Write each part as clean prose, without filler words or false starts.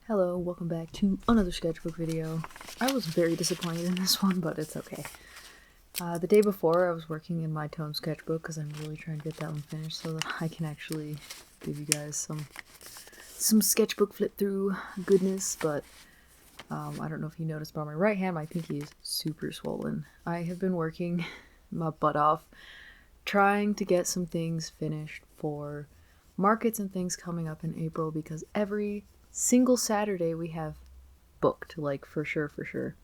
Hello, welcome back to another sketchbook video. I was very disappointed in this one, but it's okay. The day before, I was working in my tone sketchbook because I'm really trying to get that one finished so that I can actually give you guys some sketchbook flip through goodness, but I don't know if you noticed, but on my right hand, my pinky is super swollen. I have been working my butt off trying to get some things finished for markets and things coming up in April because every single Saturday we have booked, like for sure.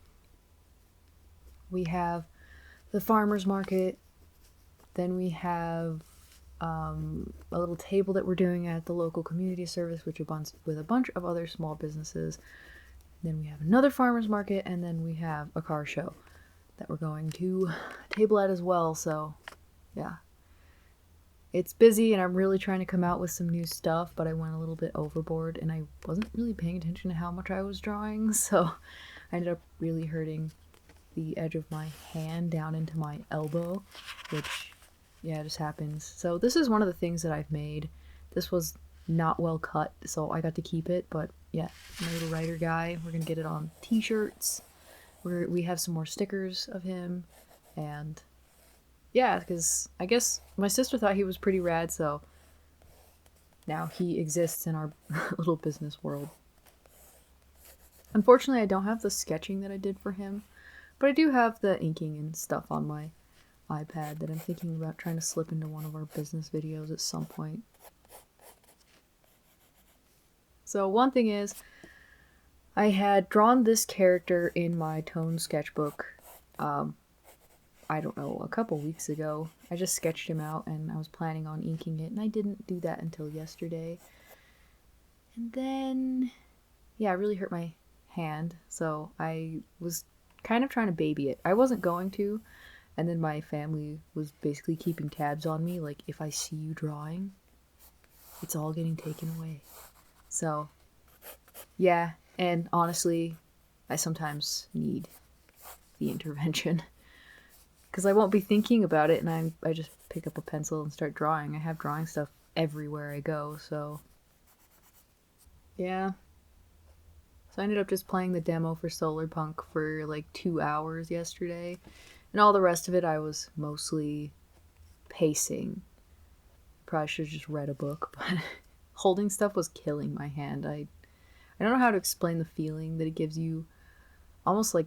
We have the farmers market, then we have a little table that we're doing at the local community service, with a bunch of other small businesses. Then we have another farmers market, and then we have a car show that we're going to table at as well. So yeah, it's busy and I'm really trying to come out with some new stuff, but I went a little bit overboard and I wasn't really paying attention to how much I was drawing, so I ended up really hurting the edge of my hand down into my elbow, which, yeah, just happens. So this is one of the things that I've made. This was not well cut, so I got to keep it, but yeah, my little writer guy, we're gonna get it on t-shirts. We have some more stickers of him, and yeah, because I guess my sister thought he was pretty rad, so now he exists in our little business world. Unfortunately, I don't have the sketching that I did for him, but I do have the inking and stuff on my iPad that I'm thinking about trying to slip into one of our business videos at some point. So one thing is, I had drawn this character in my tone sketchbook, I don't know, a couple weeks ago. I just sketched him out and I was planning on inking it, and I didn't do that until yesterday. And then, yeah, it really hurt my hand, so I was kind of trying to baby it. I wasn't going to, and then my family was basically keeping tabs on me, like, if I see you drawing, it's all getting taken away. So, yeah, and honestly, I sometimes need the intervention. Because I won't be thinking about it, and I just pick up a pencil and start drawing. I have drawing stuff everywhere I go, so yeah. So I ended up just playing the demo for Solar Punk for like 2 hours yesterday, and all the rest of it I was mostly pacing. Probably should have just read a book, but holding stuff was killing my hand. I don't know how to explain the feeling that it gives you, almost like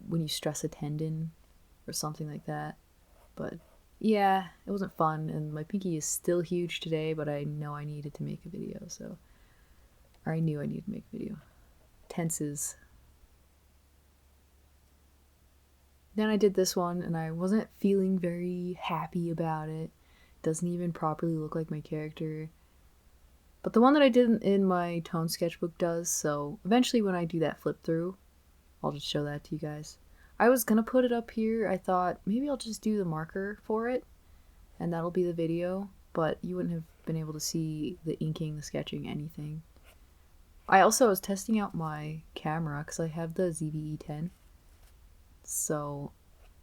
when you stress a tendon or something like that. But yeah, it wasn't fun, and my pinky is still huge today, but I know I needed to make a video, so... Or I knew I needed to make a video. Tenses. Then I did this one, and I wasn't feeling very happy about it. Doesn't even properly look like my character. But the one that I did in my tone sketchbook does, so eventually when I do that flip through, I'll just show that to you guys. I was gonna put it up here. I thought maybe I'll just do the marker for it, and that'll be the video, but you wouldn't have been able to see the inking, the sketching, anything. I also was testing out my camera because I have the ZV-E10. So,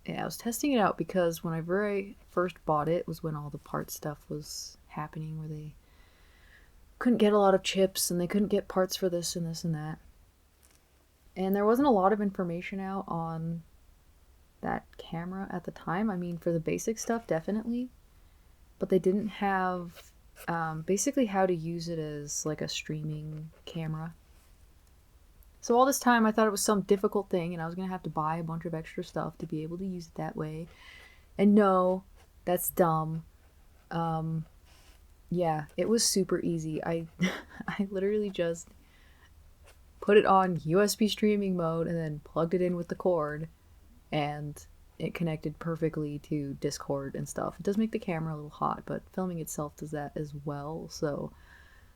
yeah, I was testing it out because whenever I first bought it was when all the part stuff was happening, where they couldn't get a lot of chips and they couldn't get parts for this and this and that. And there wasn't a lot of information out on that camera at the time. I mean, for the basic stuff, definitely. But they didn't have basically how to use it as like a streaming camera. So all this time I thought it was some difficult thing and I was going to have to buy a bunch of extra stuff to be able to use it that way. And no, that's dumb. Yeah, it was super easy. I literally just put it on USB streaming mode and then plugged it in with the cord, and it connected perfectly to Discord and stuff. It does make the camera a little hot, but filming itself does that as well, so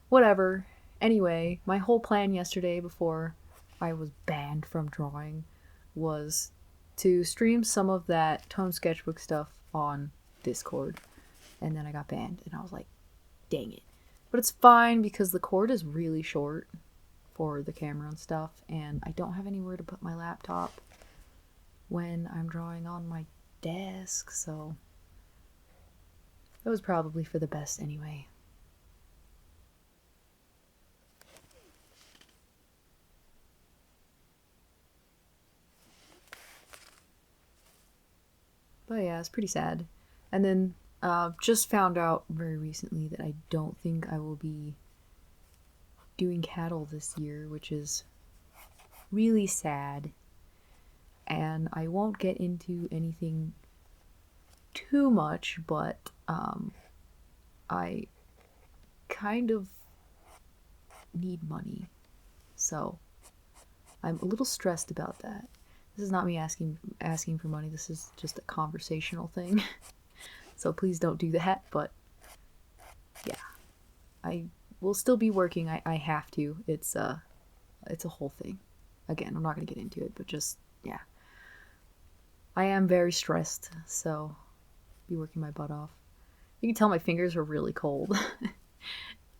whatever. Anyway, my whole plan yesterday before I was banned from drawing was to stream some of that tone sketchbook stuff on Discord, and then I got banned and I was like, dang it. But it's fine because the cord is really short for the camera and stuff, and I don't have anywhere to put my laptop when I'm drawing on my desk, so it was probably for the best anyway. But yeah, it's pretty sad. And then just found out very recently that I don't think I will be doing cattle this year, which is really sad. And I won't get into anything too much, but I kind of need money. So I'm a little stressed about that. This is not me asking for money. This is just a conversational thing. So please don't do that, but yeah. I will still be working. I have to. It's a whole thing. Again, I'm not going to get into it, but just yeah. I am very stressed, so be working my butt off. You can tell my fingers are really cold.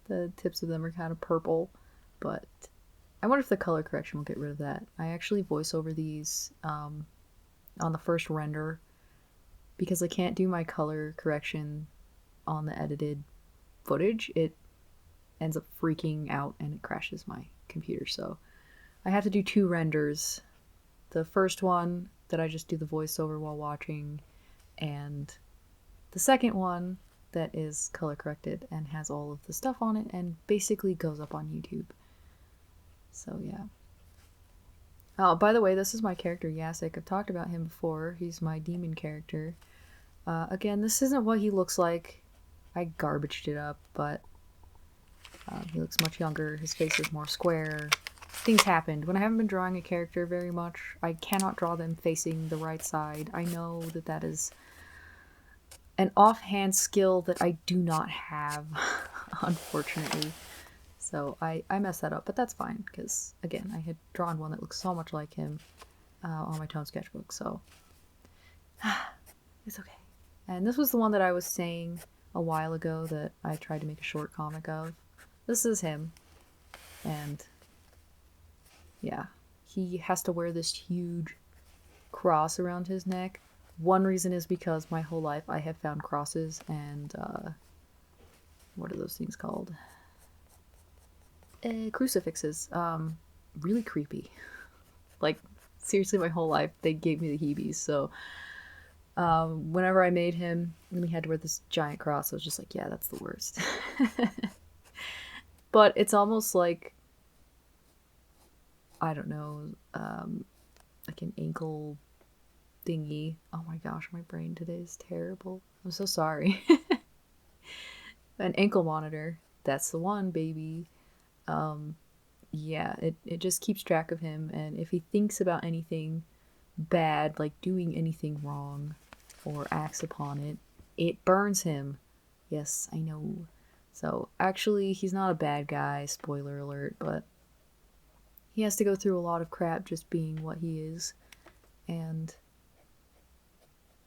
The tips of them are kind of purple, but I wonder if the color correction will get rid of that. I actually voice over these on the first render because I can't do my color correction on the edited footage. It ends up freaking out and it crashes my computer. So I have to do 2 renders. The first one that I just do the voiceover while watching, and the second one that is color corrected and has all of the stuff on it and basically goes up on YouTube. So yeah. Oh, by the way, this is my character Yasik. I've talked about him before. He's my demon character. Again, this isn't what he looks like. I garbaged it up, but he looks much younger. His face is more square. Things happened. When I haven't been drawing a character very much, I cannot draw them facing the right side. I know that that is an offhand skill that I do not have, unfortunately. So I messed that up, but that's fine, because, again, I had drawn one that looks so much like him on my Tone Sketchbook, so it's okay. And this was the one that I was saying a while ago that I tried to make a short comic of. This is him, and yeah, he has to wear this huge cross around his neck. One reason is because my whole life I have found crosses and, what are those things called? Crucifixes. Really creepy. Like, seriously, my whole life they gave me the heebies, so whenever I made him and he had to wear this giant cross, I was just like, yeah, that's the worst. But it's almost like, I don't know, like an ankle thingy. Oh my gosh, my brain today is terrible. I'm so sorry. An ankle monitor. That's the one, baby. Yeah, it just keeps track of him, and if he thinks about anything bad, like doing anything wrong, or acts upon it, it burns him. Yes, I know. So, actually, he's not a bad guy, spoiler alert, but he has to go through a lot of crap just being what he is. And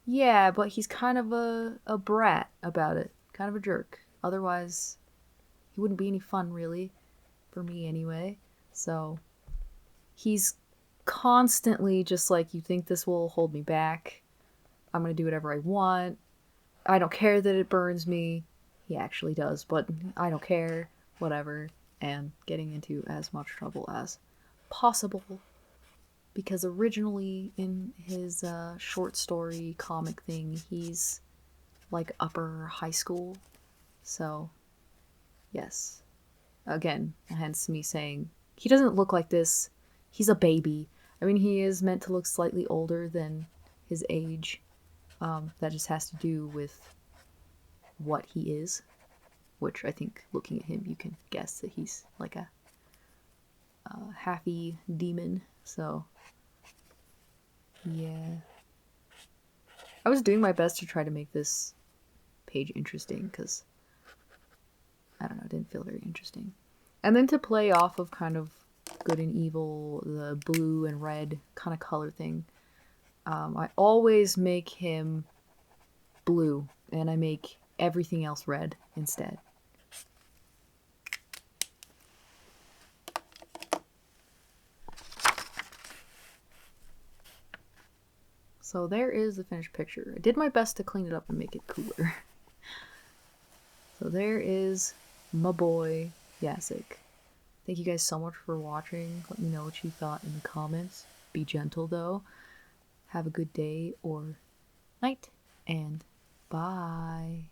yeah, but he's kind of a brat about it. Kind of a jerk. Otherwise, he wouldn't be any fun, really. For me, anyway. So, he's constantly just like, you think this will hold me back? I'm gonna do whatever I want. I don't care that it burns me. He actually does, but I don't care. Whatever. And getting into as much trouble as possible. Because originally in his short story comic thing, he's like upper high school. So, yes. Again, hence me saying, he doesn't look like this. He's a baby. I mean, he is meant to look slightly older than his age. That just has to do with what he is. Which I think, looking at him, you can guess that he's like a halfy demon. So, yeah. I was doing my best to try to make this page interesting, because, I don't know, it didn't feel very interesting. And then to play off of kind of good and evil, the blue and red kind of color thing, I always make him blue, and I make everything else red instead. So there is the finished picture. I did my best to clean it up and make it cooler. So there is my boy, Yasik. Thank you guys so much for watching. Let me know what you thought in the comments. Be gentle, though. Have a good day or night. and bye.